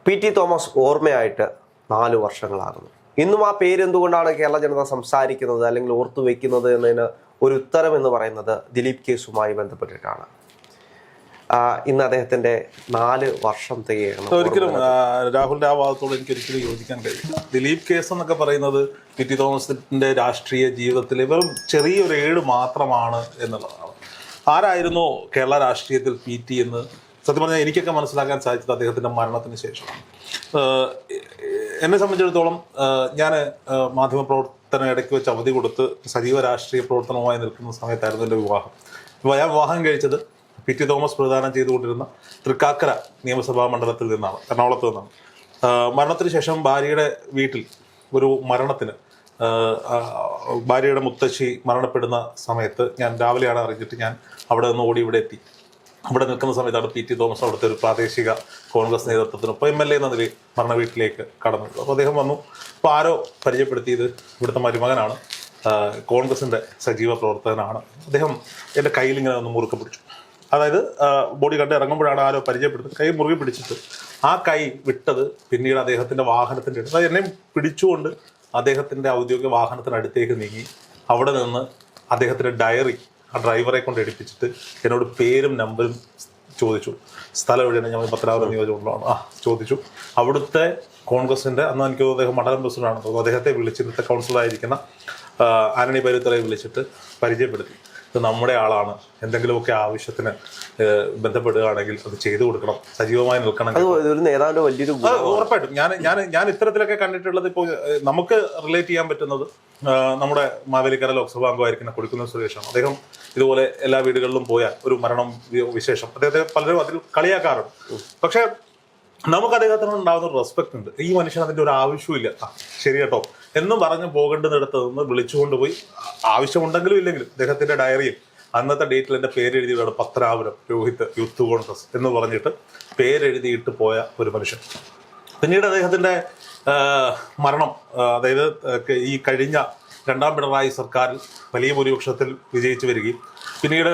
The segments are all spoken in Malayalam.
പി.ടി. തോമസ് ഓർമ്മയായിട്ട് 4 വർഷങ്ങളാകുന്നു. ഇന്നും ആ പേര് എന്തുകൊണ്ടാണ് കേരള ജനത സംസാരിക്കുന്നത് അല്ലെങ്കിൽ ഓർത്തു വയ്ക്കുന്നത് എന്നതിന് ഒരു ഉത്തരം എന്ന് പറയുന്നത് ദിലീപ് കേസുമായി ബന്ധപ്പെട്ടിട്ടാണ്. ഇന്ന് അദ്ദേഹത്തിന്റെ 4 വർഷം തികയാണ്. ഒരിക്കലും രാഹുലിന്റെ ആ ഭാഗത്തോട് എനിക്ക് ഒരിക്കലും യോജിക്കാൻ കഴിയില്ല. ദിലീപ് കേസ് എന്നൊക്കെ പറയുന്നത് പി.ടി. തോമസിന്റെ രാഷ്ട്രീയ ജീവിതത്തിലെ വെറും ചെറിയൊരു ഏട് മാത്രമാണ് എന്നുള്ളതാണ്. ആരായിരുന്നു കേരള രാഷ്ട്രീയത്തിൽ പി.ടി. എന്ന് സത്യം പറഞ്ഞാൽ എനിക്കൊക്കെ മനസ്സിലാക്കാൻ സാധിച്ചത് അദ്ദേഹത്തിന്റെ മരണത്തിന് ശേഷമാണ്. എന്നെ സംബന്ധിച്ചിടത്തോളം ഞാൻ മാധ്യമപ്രവർത്തനം ഇടയ്ക്ക് വെച്ച് അവധി കൊടുത്ത് സജീവ രാഷ്ട്രീയ പ്രവർത്തനവുമായി നിൽക്കുന്ന സമയത്തായിരുന്നു എൻ്റെ വിവാഹം. ഞാൻ വിവാഹം കഴിച്ചത് പി.ടി. തോമസ് പ്രദാനം ചെയ്തുകൊണ്ടിരുന്ന തൃക്കാക്കര നിയമസഭാ മണ്ഡലത്തിൽ നിന്നാണ്, എറണാകുളത്ത് നിന്നാണ്. മരണത്തിന് ശേഷം ഭാര്യയുടെ വീട്ടിൽ ഒരു മരണത്തിന് ഭാര്യയുടെ മുത്തശ്ശി മരണപ്പെടുന്ന സമയത്ത് ഞാൻ രാവിലെയാണ് അറിഞ്ഞിട്ട് ഞാൻ അവിടെ നിന്ന് ഓടി ഇവിടെ എത്തി. അവിടെ നിൽക്കുന്ന സമയത്താണ് പി.ടി. തോമസ് അവിടുത്തെ ഒരു പ്രാദേശിക കോൺഗ്രസ് നേതൃത്വത്തിനൊപ്പം എം.എൽ.എ. എന്ന നിലയിൽ മരണ വീട്ടിലേക്ക് കടന്നത്. അപ്പോൾ അദ്ദേഹം വന്നു. അപ്പോൾ ആരോ പരിചയപ്പെടുത്തിയത് ഇവിടുത്തെ മരുമകനാണ്, കോൺഗ്രസിൻ്റെ സജീവ പ്രവർത്തകനാണ്. അദ്ദേഹം എൻ്റെ കയ്യിൽ ഇങ്ങനെ ഒന്ന് മുറുക്കെ പിടിച്ചു. അതായത് ബോഡി കണ്ട് ഇറങ്ങുമ്പോഴാണ് ആരോ പരിചയപ്പെടുത്തുന്നത്. കൈ മുറുകെ പിടിച്ചിട്ട് ആ കൈ വിട്ടത് പിന്നീട് അദ്ദേഹത്തിൻ്റെ വാഹനത്തിൻ്റെ അടുത്ത്, അതായത് എന്നെ പിടിച്ചുകൊണ്ട് അദ്ദേഹത്തിൻ്റെ ഔദ്യോഗിക വാഹനത്തിനടുത്തേക്ക് നീങ്ങി അവിടെ നിന്ന് അദ്ദേഹത്തിൻ്റെ ഡയറി ആ ഡ്രൈവറെ കൊണ്ട് എടുപ്പിച്ചിട്ട് എന്നോട് പേരും നമ്പറും ചോദിച്ചു. സ്ഥലം എവിടെയാണ്? ഞാൻ പത്തനാപുരം നിയോജകമണ്ഡലമാണ്. ചോദിച്ചു. അവിടുത്തെ കോൺഗ്രസിൻ്റെ അന്ന് എനിക്ക് അദ്ദേഹം മണ്ഡലം പ്രസിഡന്റാണ് തോന്നുന്നു, അദ്ദേഹത്തെ വിളിച്ചിരുന്ന കൗൺസിലറായിരിക്കുന്ന ആന്റണി പരുത്തലയെ വിളിച്ചിട്ട് പരിചയപ്പെടുത്തി. ഇത് നമ്മുടെ ആളാണ്, എന്തെങ്കിലുമൊക്കെ ആവശ്യത്തിന് ബന്ധപ്പെടുകയാണെങ്കിൽ അത് ചെയ്തു കൊടുക്കണം, സജീവമായി നിൽക്കണം. ഉറപ്പായിട്ടും ഞാൻ ഇത്തരത്തിലൊക്കെ കണ്ടിട്ടുള്ളത് ഇപ്പോൾ നമുക്ക് റിലേറ്റ് ചെയ്യാൻ പറ്റുന്നത് നമ്മുടെ മാവേലിക്കര ലോക്സഭാ അംഗമായിരിക്കുന്ന കൊടിക്കുന്നിൽ സുരേഷാണ്. അദ്ദേഹം ഇതുപോലെ എല്ലാ വീടുകളിലും പോയാൽ ഒരു മരണം വിശേഷം അദ്ദേഹത്തെ പലരും അതിൽ കളിയാക്കാറുണ്ട്. പക്ഷെ നമുക്ക് അദ്ദേഹത്തിനോട് ഉണ്ടാകുന്ന ഒരു റെസ്പെക്ട് ഉണ്ട്. ഈ മനുഷ്യൻ അതിൻ്റെ ഒരു ആവശ്യമില്ല, ശരി കേട്ടോ എന്നും പറഞ്ഞ് പോകേണ്ടുന്നിടത്ത് നിന്ന് വിളിച്ചുകൊണ്ടുപോയി, ആവശ്യമുണ്ടെങ്കിലും ഇല്ലെങ്കിലും അദ്ദേഹത്തിന്റെ ഡയറിയിൽ അന്നത്തെ ഡേറ്റിൽ എൻ്റെ പേരെഴുതിയാണ് പത്തനാപുരം രോഹിത് യൂത്ത് കോൺഗ്രസ് എന്ന് പറഞ്ഞിട്ട് പേരെഴുതിയിട്ട് പോയ ഒരു മനുഷ്യൻ. പിന്നീട് അദ്ദേഹത്തിന്റെ മരണം, അതായത് ഈ കഴിഞ്ഞ 2ാം പിണറായി സർക്കാരിൽ വലിയ ഭൂരിപക്ഷത്തിൽ വിജയിച്ചു വരികയും പിന്നീട്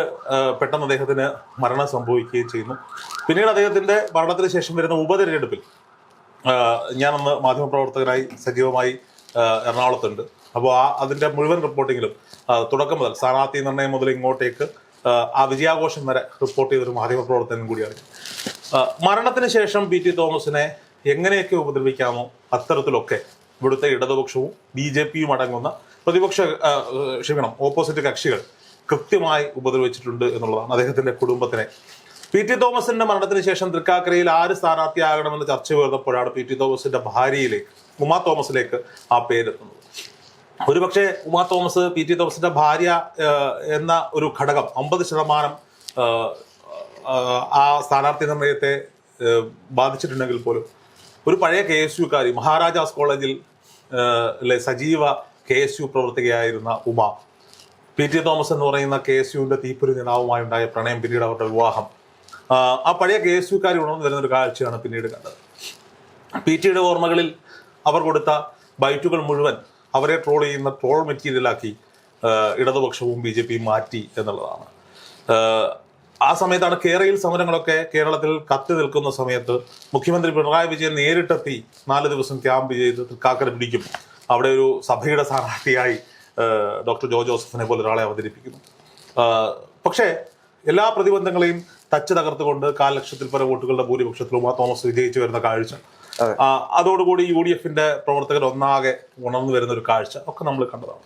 പെട്ടെന്ന് അദ്ദേഹത്തിന് മരണം സംഭവിക്കുകയും ചെയ്യുന്നു. പിന്നീട് അദ്ദേഹത്തിന്റെ മരണത്തിന് ശേഷം വരുന്ന ഉപതെരഞ്ഞെടുപ്പിൽ ഞാനന്ന് മാധ്യമപ്രവർത്തകനായി സജീവമായി എറണാകുളത്തുണ്ട്. അപ്പോൾ അതിൻ്റെ മുഴുവൻ റിപ്പോർട്ടിങ്ങിലും തുടക്കം മുതൽ സ്ഥാനാർത്ഥി നിർണയം മുതൽ ഇങ്ങോട്ടേക്ക് ആ വിജയാഘോഷം വരെ റിപ്പോർട്ട് ചെയ്തൊരു മാധ്യമപ്രവർത്തകനും കൂടിയാണ്. മരണത്തിന് ശേഷം പി.ടി. തോമസിനെ എങ്ങനെയൊക്കെ ഉപദ്രവിക്കാമോ അത്തരത്തിലൊക്കെ ഇവിടുത്തെ ഇടതുപക്ഷവും ബി.ജെ.പിയും അടങ്ങുന്ന ഓപ്പോസിറ്റ് കക്ഷികൾ കൃത്യമായി ഉപദ്രവിച്ചിട്ടുണ്ട് എന്നുള്ളതാണ്. അദ്ദേഹത്തിന്റെ കുടുംബത്തിനെ പി.ടി. തോമസിന്റെ മരണത്തിന് ശേഷം തൃക്കാക്കരയിൽ ആര് സ്ഥാനാർത്ഥിയാകണമെന്ന് ചർച്ച വരുന്നപ്പോഴാണ് പി.ടി. തോമസിന്റെ ഭാര്യയിലേക്ക്, ഉമാ തോമസിലേക്ക് ആ പേരെത്തുന്നത്. ഒരുപക്ഷെ ഉമാ തോമസ് പി.ടി. തോമസിന്റെ ഭാര്യ എന്ന ഒരു ഘടകം 50% ആ സ്ഥാനാർത്ഥി നിർണയത്തെ ബാധിച്ചിട്ടുണ്ടെങ്കിൽ പോലും ഒരു പഴയ KSUക്കാരി, മഹാരാജാസ് കോളേജിൽ സജീവ KSU പ്രവർത്തകയായിരുന്ന ഉമ, പി.ടി. തോമസ് എന്ന് പറയുന്ന KSUവിന്റെ തീപ്പൊരി നേതാവുമായി ഉണ്ടായ പ്രണയം, പിന്നീട് അവരുടെ വിവാഹം, ആ പഴയ KSUക്കാരി ഉണർന്നു വരുന്ന ഒരു കാഴ്ചയാണ് പിന്നീട് കണ്ടത്. പി.ടിയുടെ ഓർമ്മകളിൽ അവർ കൊടുത്ത ബൈറ്റുകൾ മുഴുവൻ അവരെ ട്രോൾ ചെയ്യുന്ന ട്രോൾ മെറ്റീരിയലാക്കി ഇടതുപക്ഷവും ബി.ജെ.പിയും മാറ്റി എന്നുള്ളതാണ്. ആ സമയത്താണ് കേരളയിൽ സമരങ്ങളൊക്കെ കേരളത്തിൽ കത്തി നിൽക്കുന്ന സമയത്ത് മുഖ്യമന്ത്രി പിണറായി വിജയൻ നേരിട്ടെത്തി 4 ദിവസം ക്യാമ്പ് ചെയ്ത് തൃക്കാക്കര പിടിക്കും. അവിടെ ഒരു സഭയുടെ സ്ഥാനാർത്ഥിയായി ഡോക്ടർ ജോ ജോസഫിനെ പോലെ ഒരാളെ അവതരിപ്പിക്കുന്നു. പക്ഷേ എല്ലാ പ്രതിബന്ധങ്ങളെയും തച്ച് തകർത്തുകൊണ്ട് 4 ലക്ഷത്തിൽ പല വോട്ടുകളുടെ ഭൂരിപക്ഷത്തിൽ ഉമാ തോമസ് വിജയിച്ചു വരുന്ന കാഴ്ച, അതോടുകൂടി UDFന്റെ പ്രവർത്തകർ ഒന്നാകെ ഉണർന്നു വരുന്ന ഒരു കാഴ്ച ഒക്കെ നമ്മൾ കണ്ടതാണ്.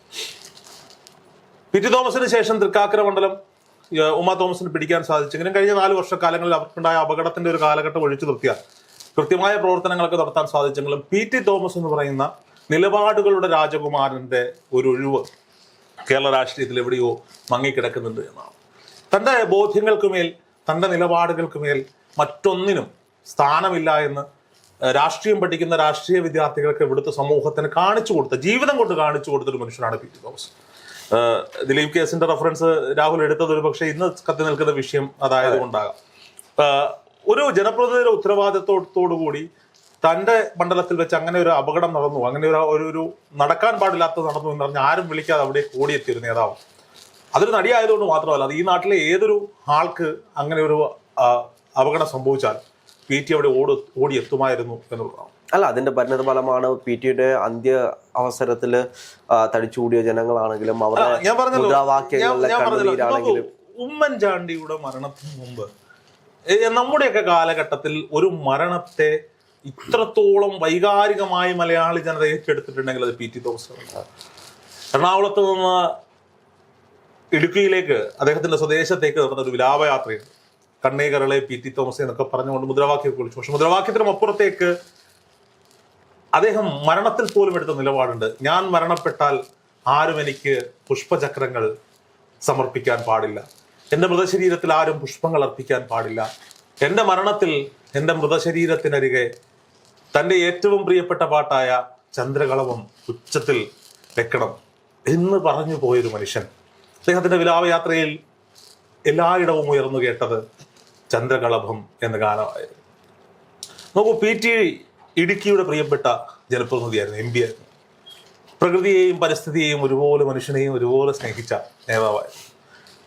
പി.ടി. തോമസിന് ശേഷം തൃക്കാക്കര മണ്ഡലം ഉമാ തോമസിന് പിടിക്കാൻ സാധിച്ചെങ്കിലും കഴിഞ്ഞ 4 വർഷക്കാലങ്ങളിൽ അവർക്കുണ്ടായ അപകടത്തിന്റെ ഒരു കാലഘട്ടം ഒഴിച്ചു നിർത്തിയാൽ കൃത്യമായ പ്രവർത്തനങ്ങളൊക്കെ നടത്താൻ സാധിച്ചെങ്കിലും പി.ടി. തോമസ് എന്ന് പറയുന്ന നിലപാടുകളുടെ രാജകുമാരന്റെ ഒരു ഒഴിവ് കേരള രാഷ്ട്രീയത്തിൽ എവിടെയോ മങ്ങിക്കിടക്കുന്നുണ്ട് എന്നാണ്. തൻ്റെ ബോധ്യങ്ങൾക്കുമേൽ, തൻ്റെ നിലപാടുകൾക്കുമേൽ മറ്റൊന്നിനും സ്ഥാനമില്ല എന്ന് രാഷ്ട്രീയം പഠിക്കുന്ന രാഷ്ട്രീയ വിദ്യാർത്ഥികൾക്ക് ഇവിടുത്തെ സമൂഹത്തിന് കാണിച്ചു കൊടുത്ത, ജീവിതം കൊണ്ട് കാണിച്ചു കൊടുത്തൊരു മനുഷ്യനാണ് പി.ടി. തോമസ്. ദിലീപ് കേസിന്റെ റെഫറൻസ് രാഹുൽ എടുത്തത് ഒരു പക്ഷേ ഇന്ന് കത്തി നിൽക്കുന്ന വിഷയം അതായത് കൊണ്ടാകാം. ഒരു ജനപ്രതിനിധിയുടെ ഉത്തരവാദിത്വത്തോടുകൂടി തൻ്റെ മണ്ഡലത്തിൽ വെച്ച് അങ്ങനെ ഒരു അപകടം നടന്നു, അങ്ങനെ ഒരു നടക്കാൻ പാടില്ലാത്തത് നടന്നു എന്ന് പറഞ്ഞാൽ ആരും വിളിക്കാതെ അവിടെ ഓടിയെത്തിയൊരു നേതാവ്. അതൊരു നടിയായതുകൊണ്ട് മാത്രമല്ല, അത് ഈ നാട്ടിലെ ഏതൊരു ആൾക്ക് അങ്ങനെ ഒരു അപകടം സംഭവിച്ചാൽ PT അവിടെ ഓടിയെത്തുമായിരുന്നു എന്നുള്ളതാണ്. അല്ല, അതിന്റെ പരിണിത ഫലമാണ് PT-യുടെ അന്ത്യ അവസരത്തില് തടിച്ചുകൂടിയ ജനങ്ങളാണെങ്കിലും അവരുടെ മുദ്രാവാക്യങ്ങളിലെ കണ്ണുനീരാണെങ്കിലും. ഉമ്മൻചാണ്ടിയുടെ മരണത്തിന് മുമ്പ് നമ്മുടെയൊക്കെ കാലഘട്ടത്തിൽ ഒരു മരണത്തെ ഇത്രത്തോളം വൈകാരികമായി മലയാളി ജനത ഏറ്റെടുത്തിട്ടുണ്ടെങ്കിൽ അത് PT തോമസ്. എറണാകുളത്ത് നിന്ന് ഇടുക്കിയിലേക്ക് അദ്ദേഹത്തിന്റെ സ്വദേശത്തേക്ക് നടന്ന ഒരു വിലാപയാത്രയുണ്ട്. കണ്ണേ കരളെ PT തോമസ് എന്നൊക്കെ പറഞ്ഞുകൊണ്ട് മുദ്രാവാക്യം വിളിച്ചു. പക്ഷെ മുദ്രാവാക്യത്തിനും അപ്പുറത്തേക്ക് അദ്ദേഹം മരണത്തിൽ പോലും എടുത്ത നിലപാടുണ്ട്. ഞാൻ മരണപ്പെട്ടാൽ ആരും എനിക്ക് പുഷ്പചക്രങ്ങൾ സമർപ്പിക്കാൻ പാടില്ല, എൻ്റെ മൃതശരീരത്തിൽ ആരും പുഷ്പങ്ങൾ അർപ്പിക്കാൻ പാടില്ല, എൻ്റെ മരണത്തിൽ എൻ്റെ മൃതശരീരത്തിനരികെ തൻ്റെ ഏറ്റവും പ്രിയപ്പെട്ട പാട്ടായ ചന്ദ്രകളഭം ഉച്ചത്തിൽ വെക്കണം എന്ന് പറഞ്ഞു പോയൊരു മനുഷ്യൻ. അദ്ദേഹത്തിന്റെ വിലാപയാത്രയിൽ എല്ലായിടവും ഉയർന്നു കേട്ടത് ചന്ദ്രകളഭം എന്ന ഗാനമായിരുന്നു. നോക്കൂ, PT ഇടുക്കിയുടെ പ്രിയപ്പെട്ട ജനപ്രതിനിധിയായിരുന്നു, MP ആയിരുന്നു. പ്രകൃതിയെയും പരിസ്ഥിതിയെയും ഒരുപോലെ, മനുഷ്യനെയും ഒരുപോലെ സ്നേഹിച്ച നേതാവായിരുന്നു.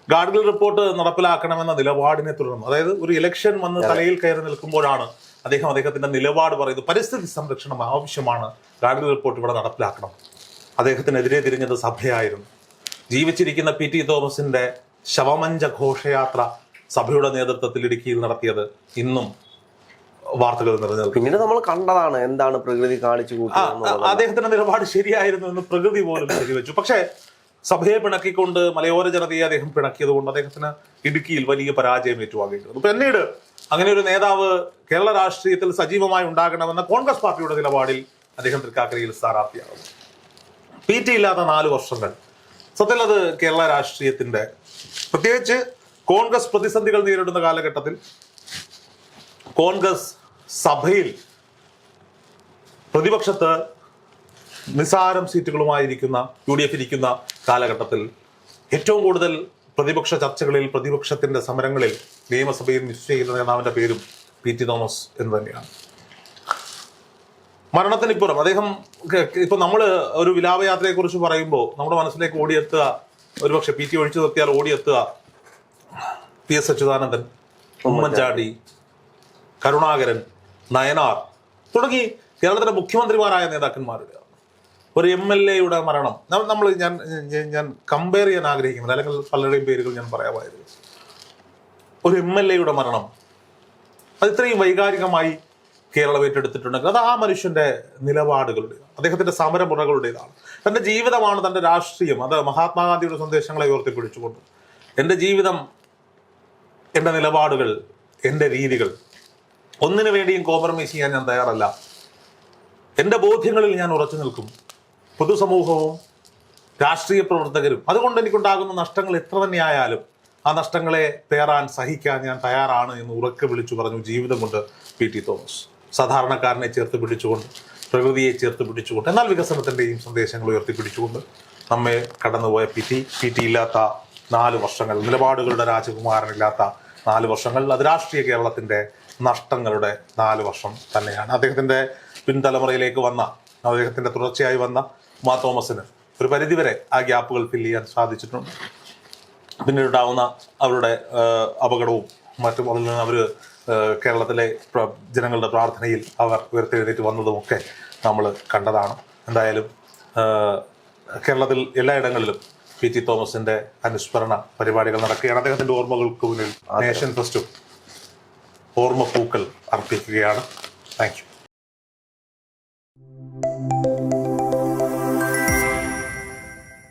ഗാഡ്ഗിൽ റിപ്പോർട്ട് നടപ്പിലാക്കണമെന്ന നിലപാടിനെ തുടർന്ന്, അതായത് ഒരു ഇലക്ഷൻ വന്ന് തലയിൽ കയറി നിൽക്കുമ്പോഴാണ് അദ്ദേഹത്തിന്റെ നിലപാട് പറയുന്നത് പരിസ്ഥിതി സംരക്ഷണം ആവശ്യമാണ്, ഗാഡ്ഗിൽ റിപ്പോർട്ട് ഇവിടെ നടപ്പിലാക്കണം. അദ്ദേഹത്തിനെതിരെ തിരിഞ്ഞത് സഭയായിരുന്നു. ജീവിച്ചിരിക്കുന്ന PT തോമസിന്റെ ശവമഞ്ച ഘോഷയാത്ര സഭയുടെ നേതൃത്വത്തിൽ ഇടുക്കിയിൽ നടത്തിയത് ഇന്നും വാർത്തകൾ നിറഞ്ഞത്. പിന്നീട് നമ്മൾ കണ്ടതാണ് എന്താണ് പ്രകൃതി കാണിച്ചു കൂട്ടുന്നത്. അദ്ദേഹത്തിന്റെ നിലപാട് ശരിയായിരുന്നു എന്ന് പ്രകൃതി പോലും ശരിവെച്ചു. പക്ഷേ സഭയെ പിണക്കിക്കൊണ്ട് മലയോര ജനതയെ അദ്ദേഹം പിണക്കിയത് കൊണ്ട് അദ്ദേഹത്തിന് ഇടുക്കിയിൽ വലിയ പരാജയം ഏറ്റുവാങ്ങേണ്ടി വന്നു. പിന്നീട് അങ്ങനെ ഒരു നേതാവ് കേരള രാഷ്ട്രീയത്തിൽ സജീവമായി ഉണ്ടാകണമെന്ന കോൺഗ്രസ് പാർട്ടിയുടെ നിലപാടിൽ അദ്ദേഹം തൃക്കാക്കരയിൽ സ്ഥാനാർത്ഥിയാകുന്നു. PT ഇല്ലാത്ത 4 വർഷങ്ങൾ സത്യത്തിൽ അത് കേരള രാഷ്ട്രീയത്തിന്റെ, പ്രത്യേകിച്ച് കോൺഗ്രസ് പ്രതിസന്ധികൾ നേരിടുന്ന കാലഘട്ടത്തിൽ കോൺഗ്രസ് സഭയിൽ പ്രതിപക്ഷത്ത് നിസാരം സീറ്റുകളുമായിരിക്കുന്ന UDF ഇരിക്കുന്ന കാലഘട്ടത്തിൽ ഏറ്റവും കൂടുതൽ പ്രതിപക്ഷ ചർച്ചകളിൽ, പ്രതിപക്ഷത്തിന്റെ സമരങ്ങളിൽ നിയമസഭയിൽ നിശ്ചയിക്കുന്ന നേതാവിന്റെ പേരും PT തോമസ് എന്ന് തന്നെയാണ്. മരണത്തിനിപ്പുറം അദ്ദേഹം ഇപ്പൊ നമ്മൾ ഒരു വിലാപയാത്രയെ കുറിച്ച് പറയുമ്പോൾ നമ്മുടെ മനസ്സിലേക്ക് ഓടിയെത്തുക, ഒരുപക്ഷെ PT ഒഴിച്ചു നിർത്തിയാൽ ഓടിയെത്തുക PS അച്യുതാനന്ദൻ, ഉമ്മൻചാണ്ടി, കരുണാകരൻ, നയനാർ തുടങ്ങി കേരളത്തിലെ മുഖ്യമന്ത്രിമാരായ നേതാക്കന്മാരുടെ ഒരു MLA-യുടെ മരണം ഞാൻ കമ്പയർ ചെയ്യാൻ ആഗ്രഹിക്കുന്നത്, അല്ലെങ്കിൽ പലരുടെയും പേരുകൾ ഞാൻ പറയാമായിരുന്നു. ഒരു MLA-യുടെ മരണം അത് ഇത്രയും വൈകാരികമായി കേരളം ഏറ്റെടുത്തിട്ടുണ്ടെങ്കിൽ അത് ആ മനുഷ്യന്റെ നിലപാടുകളുടെ, അദ്ദേഹത്തിന്റെ സമരമുറകളുടേതാണ്. തന്റെ ജീവിതമാണ് തന്റെ രാഷ്ട്രീയം. അത് മഹാത്മാഗാന്ധിയുടെ സന്ദേശങ്ങളെ ഉയർത്തിപ്പിടിച്ചുകൊണ്ട് എൻ്റെ ജീവിതം, എൻ്റെ നിലപാടുകൾ, എൻ്റെ രീതികൾ, ഒന്നിനു വേണ്ടിയും കോംപ്രമൈസ് ചെയ്യാൻ ഞാൻ തയ്യാറല്ല. എൻ്റെ ബോധ്യങ്ങളിൽ ഞാൻ ഉറച്ചു നിൽക്കും. പൊതുസമൂഹവും രാഷ്ട്രീയ പ്രവർത്തകരും അതുകൊണ്ട് എനിക്കുണ്ടാകുന്ന നഷ്ടങ്ങൾ എത്ര തന്നെയായാലും ആ നഷ്ടങ്ങളെ പേറാൻ, സഹിക്കാൻ ഞാൻ തയ്യാറാണ് എന്ന് ഉറക്കെ വിളിച്ചു പറഞ്ഞു ജീവിതം കൊണ്ട് PT തോമസ്. സാധാരണക്കാരനെ ചേർത്ത് പിടിച്ചുകൊണ്ട്, പ്രകൃതിയെ ചേർത്ത് പിടിച്ചുകൊണ്ട്, എന്നാൽ വികസനത്തിൻ്റെയും സന്ദേശങ്ങൾ ഉയർത്തിപ്പിടിച്ചുകൊണ്ട് നമ്മെ കടന്നുപോയ PT ഇല്ലാത്ത 4 വർഷങ്ങൾ, നിലപാടുകളുടെ രാജകുമാരനില്ലാത്ത 4 വർഷങ്ങൾ, അത് രാഷ്ട്രീയ കേരളത്തിൻ്റെ നഷ്ടങ്ങളുടെ 4 വർഷം തന്നെയാണ്. അദ്ദേഹത്തിൻ്റെ പിൻതലമുറയിലേക്ക് വന്ന, അദ്ദേഹത്തിൻ്റെ തുടർച്ചയായി വന്ന മാ തോമസിന് ഒരു പരിധിവരെ ആ ഗ്യാപ്പുകൾ ഫില്ല് ചെയ്യാൻ സാധിച്ചിട്ടുണ്ട്. പിന്നീടുണ്ടാവുന്ന അവരുടെ അപകടവും മറ്റും, അതിൽ നിന്ന് അവർ കേരളത്തിലെ ജനങ്ങളുടെ പ്രാർത്ഥനയിൽ അവർ ഉയർത്തെഴുന്നേറ്റ് വന്നതുമൊക്കെ നമ്മൾ കണ്ടതാണ്. എന്തായാലും കേരളത്തിൽ എല്ലായിടങ്ങളിലും PT തോമസിന്റെ അനുസ്മരണ പരിപാടികൾ നടക്കുകയാണ്. അദ്ദേഹത്തിന്റെ ഓർമ്മകൾക്ക് മുന്നിൽ നേഷൻ ഫസ്റ്റും ഓർമ്മ പൂക്കൾ അർപ്പിക്കുകയാണ്. Thank U.